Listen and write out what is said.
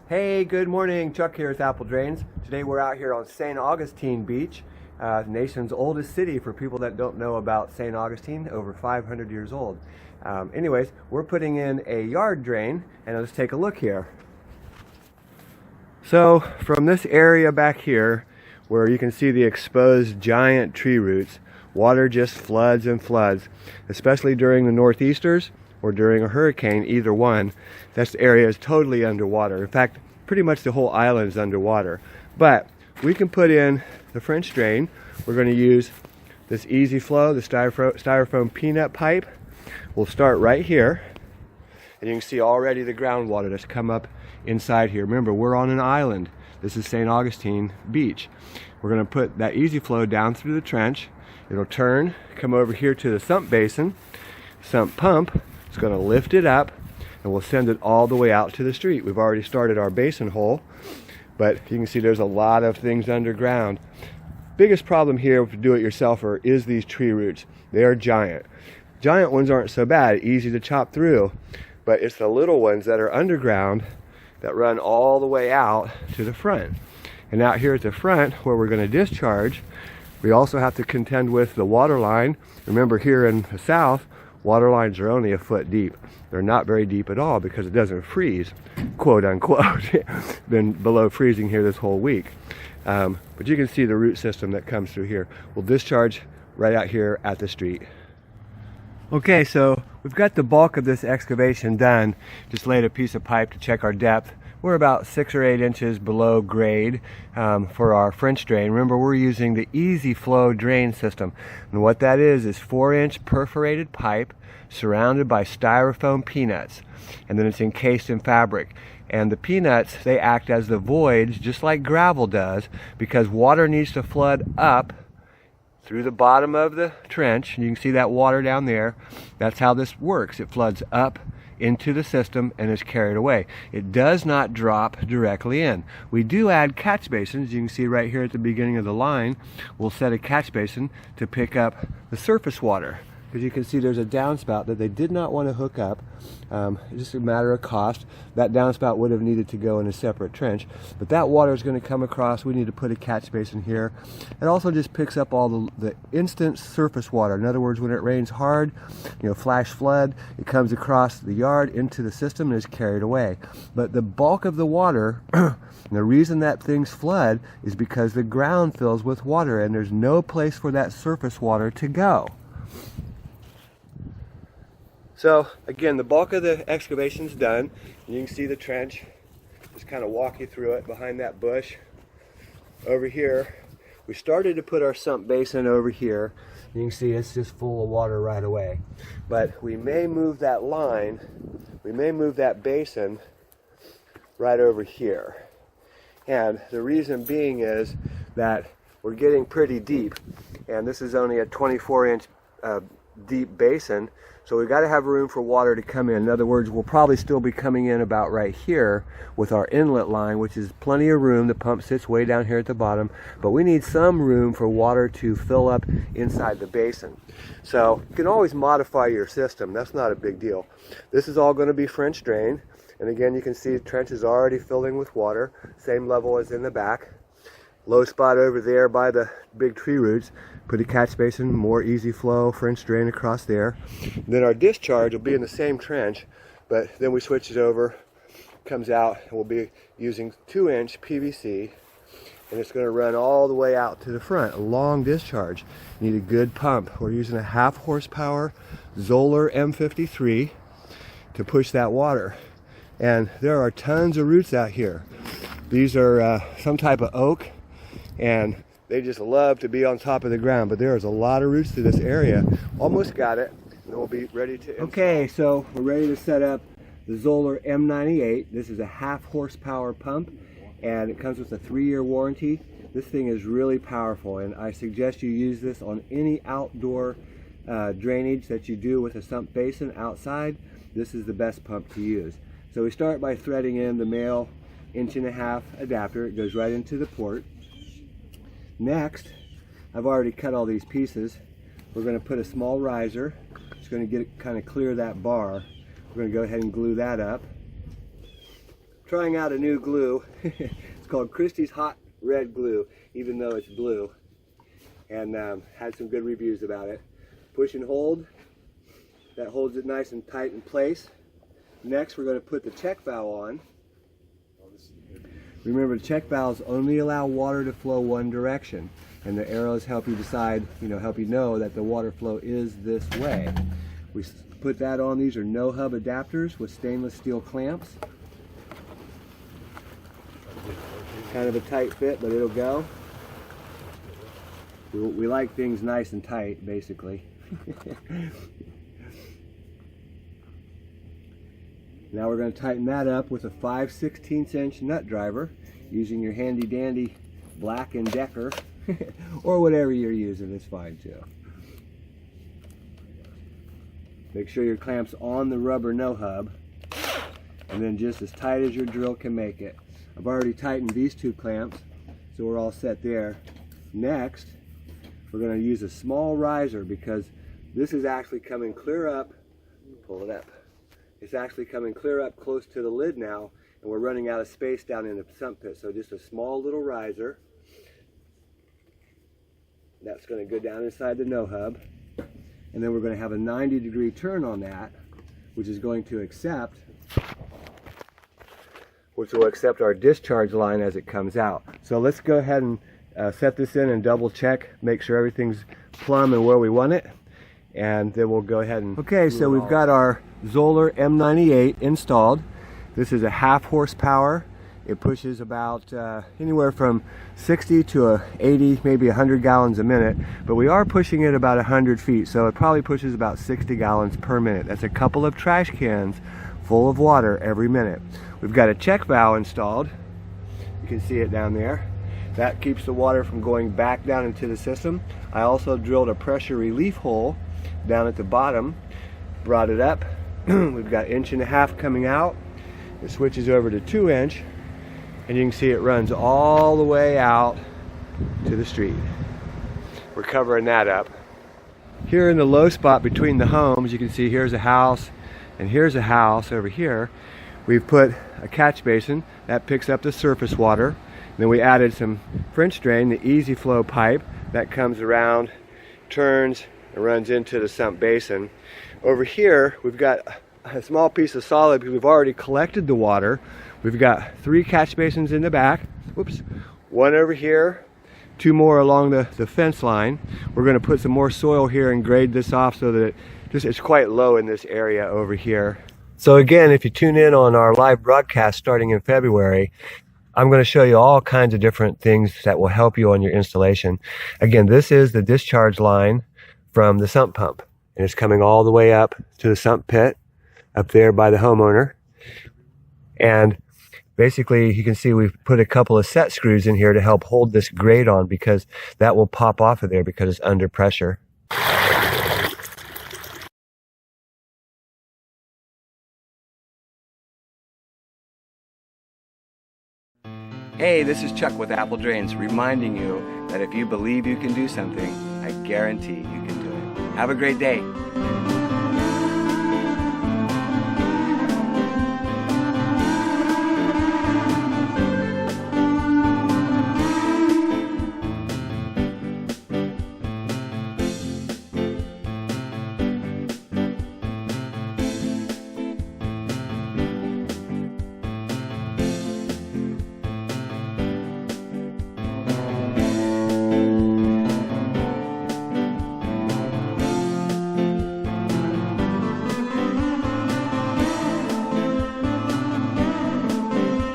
Hey, good morning. Chuck here with Apple Drains. Today we're out here on St. Augustine Beach, the nation's oldest city for people that don't know about St. Augustine, over 500 years old. Anyways, we're putting in a yard drain, and let's take a look here. So from this area back here, where you can see the exposed giant tree roots, water just floods and floods, especially during the northeasters or during a hurricane, either one. This area is totally underwater. In fact, pretty much the whole island is underwater. But we can put in the French drain. We're going to use this easy flow, the styrofoam peanut pipe. We'll start right here, and you can see already the groundwater that's come up inside here. Remember, we're on an island. This is St. Augustine Beach. We're going to put that easy flow down through the trench. It'll turn, come over here to the sump basin. Sump pump is going to lift it up, and we'll send it all the way out to the street. We've already started our basin hole, but you can see there's a lot of things underground. Biggest problem here with do-it-yourselfer is these tree roots. They are giant. Giant ones aren't so bad, easy to chop through, but it's the little ones that are underground that run all the way out to the front. And out here at the front, where we're going to discharge, we also have to contend with the water line. Remember, here in the south, water lines are only a foot deep. They're not very deep at all because it doesn't freeze, quote unquote. Been below freezing here this whole week. But you can see the root system that comes through here. We'll discharge right out here at the street. Okay, so we've got the bulk of this excavation done. Just laid a piece of pipe to check our depth. We're about 6 or 8 inches below grade for our French drain. Remember, we're using the easy flow drain system. And what that is 4-inch perforated pipe surrounded by styrofoam peanuts. And then it's encased in fabric. And the peanuts, they act as the voids, just like gravel does, because water needs to flood up through the bottom of the trench. You can see that water down there. That's how this works. It floods up into the system and is carried away. It does not drop directly in. We do add catch basins. You can see right here at the beginning of the line, we'll set a catch basin to pick up the surface water. Because you can see there's a downspout that they did not want to hook up. It's just a matter of cost. That downspout would have needed to go in a separate trench, but that water is going to come across. We need to put a catch basin here. It also just picks up all the instant surface water. In other words, when it rains hard, flash flood, it comes across the yard into the system and is carried away. But the bulk of the water, and the reason that things flood is because the ground fills with water and there's no place for that surface water to go. So again, the bulk of the excavation's done. You can see the trench. Just kind of walk you through it behind that bush. Over here, we started to put our sump basin over here. You can see it's just full of water right away. But we may move that line, we may move that basin right over here. And the reason being is that we're getting pretty deep. And this is only a 24-inch deep basin. So we've got to have room for water to come in. In other words, we'll probably still be coming in about right here with our inlet line, which is plenty of room. The pump sits way down here at the bottom, but we need some room for water to fill up inside the basin. So you can always modify your system. That's not a big deal. This is all going to be French drain. And again, you can see the trench is already filling with water, same level as in the back. Low spot over there by the big tree roots. Put a catch basin, more easy flow, French drain across there. And then our discharge will be in the same trench, but then we switch it over, comes out, and we'll be using 2-inch PVC, and it's going to run all the way out to the front, a long discharge. You need a good pump. We're using a 1/2 horsepower Zoeller M98 to push that water. And there are tons of roots out here. These are some type of oak, and they just love to be on top of the ground, but there is a lot of roots to this area. Almost got it, and we'll be ready to install. Okay, so we're ready to set up the Zoeller M98. This is a 1/2 horsepower pump, and it comes with a 3-year warranty. This thing is really powerful, and I suggest you use this on any outdoor drainage that you do with a sump basin outside. This is the best pump to use. So we start by threading in the male 1.5-inch adapter. It goes right into the port. Next, I've already cut all these pieces. We're going to put a small riser. It's going to get it kind of clear that bar. We're going to go ahead and glue that up. trying out a new glue. It's called Christie's Hot Red Glue, even though it's blue. And had some good reviews about it. Push and hold. That holds it nice and tight in place. Next, we're going to put the check valve on. Remember, check valves only allow water to flow one direction, and the arrows help you decide, help you know that the water flow is this way. We put that on. These are no-hub adapters with stainless steel clamps. Kind of a tight fit, but it'll go. We like things nice and tight, basically. Now we're going to tighten that up with a 5/16" nut driver using your handy dandy Black & Decker or whatever you're using is fine too. Make sure your clamp's on the rubber no hub, and then just as tight as your drill can make it. I've already tightened these two clamps, so we're all set there. Next, we're going to use a small riser because this is actually coming clear up. Pull it up. It's actually coming clear up close to the lid now, and we're running out of space down in the sump pit. So just a small little riser. That's going to go down inside the no hub. And then we're going to have a 90-degree turn on that, which is going to accept, our discharge line as it comes out. So let's go ahead and set this in and double check, make sure everything's plumb and where we want it. And then we'll go ahead and... Okay, so we've got our Zoeller M98 installed. This is a 1/2 horsepower. It pushes about anywhere from 60 to 80, maybe 100 gallons a minute, but we are pushing it about 100 feet, so it probably pushes about 60 gallons per minute. That's a couple of trash cans full of water every minute. We've got a check valve installed. You can see it down there. That keeps the water from going back down into the system. I also drilled a pressure relief hole down at the bottom, brought it up. We've got 1.5 inch coming out. It switches over to 2 inch, and you can see it runs all the way out to the street. We're covering that up. Here in the low spot between the homes, you can see here's a house and here's a house over here. We've put a catch basin that picks up the surface water. And then we added some French drain, the easy flow pipe that comes around, turns, and runs into the sump basin. Over here, we've got a small piece of solid because we've already collected the water. We've got 3 catch basins in the back. Whoops. 1 over here, 2 more along the fence line. We're going to put some more soil here and grade this off so that it's quite low in this area over here. So again, if you tune in on our live broadcast starting in February, I'm going to show you all kinds of different things that will help you on your installation. Again, this is the discharge line from the sump pump, and it's coming all the way up to the sump pit up there by the homeowner. And basically you can see we've put a couple of set screws in here to help hold this grate on, because that will pop off of there because it's under pressure. Hey, this is Chuck with Apple Drains, reminding you that if you believe you can do something, I guarantee you can do it. Have a great day.